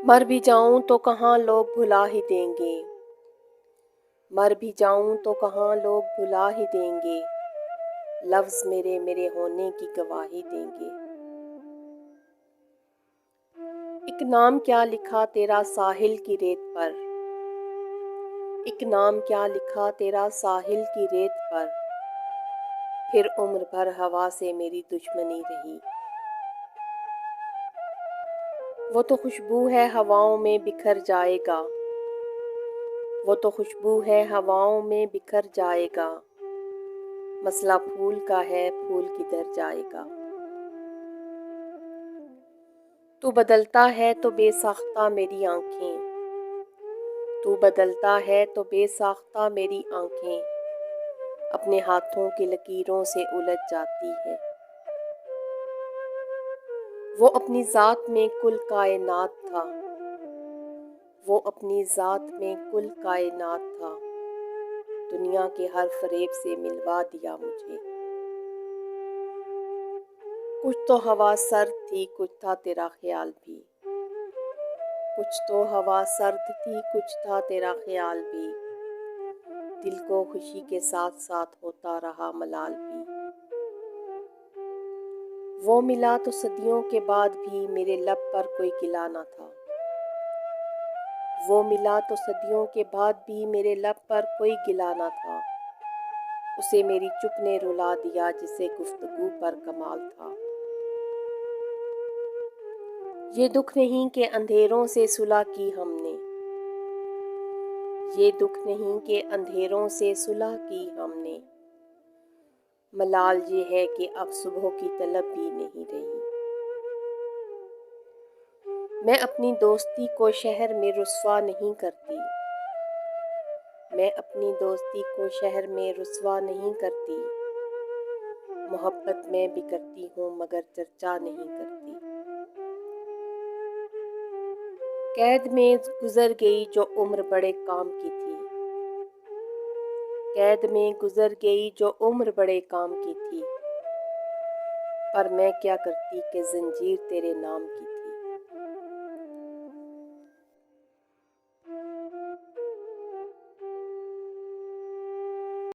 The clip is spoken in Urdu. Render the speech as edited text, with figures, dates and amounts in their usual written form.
مر بھی جاؤں تو کہاں لوگ بھلا ہی دیں گے، مر بھی جاؤں تو کہاں لوگ بھلا ہی دیں گے، لفظ میرے ہونے کی گواہی دیں گے۔ ایک نام کیا لکھا تیرا ساحل کی ریت پر، ایک نام کیا لکھا تیرا ساحل کی ریت پر، پھر عمر بھر ہوا سے میری دشمنی رہی۔ وہ تو خوشبو ہے ہواؤں میں بکھر جائے گا، وہ تو خوشبو ہے ہواؤں میں بکھر جائے گا، مسئلہ پھول کا ہے پھول کدھر جائے گا۔ تو بدلتا ہے تو بے ساختہ میری آنکھیں، تو بدلتا ہے تو بے ساختہ میری آنکھیں، اپنے ہاتھوں کی لکیروں سے الجھ جاتی ہے۔ وہ اپنی ذات میں کل کائنات تھا، وہ اپنی ذات میں کل کائنات تھا، دنیا کے ہر فریب سے ملوا دیا مجھے۔ کچھ تو ہوا سرد تھی کچھ تھا تیرا خیال بھی، کچھ تو ہوا سرد تھی کچھ تھا تیرا خیال بھی، دل کو خوشی کے ساتھ ساتھ ہوتا رہا ملال بھی۔ وہ ملا تو صدیوں کے بعد بھی میرے لب پر کوئی گلہ نہ تھا، وہ ملا تو صدیوں کے بعد بھی میرے لب پر کوئی گلہ نہ تھا، اسے میری چپ نے رلا دیا جسے گفتگو پر کمال تھا۔ یہ دکھ نہیں کہ اندھیروں سے صلح کی ہم نے، یہ دکھ نہیں کہ اندھیروں سے صلح کی ہم نے، ملال یہ ہے کہ اب صبح کی طلب بھی نہیں رہی۔ میں اپنی دوستی کو شہر میں رسوا نہیں کرتی، میں اپنی دوستی کو شہر میں رسوا نہیں کرتی، محبت میں بھی کرتی ہوں مگر چرچا نہیں کرتی۔ قید میں گزر گئی جو عمر بڑے کام کی تھی، قید میں گزر گئی جو عمر بڑے کام کی تھی، پر میں کیا کرتی کہ زنجیر تیرے نام کی تھی۔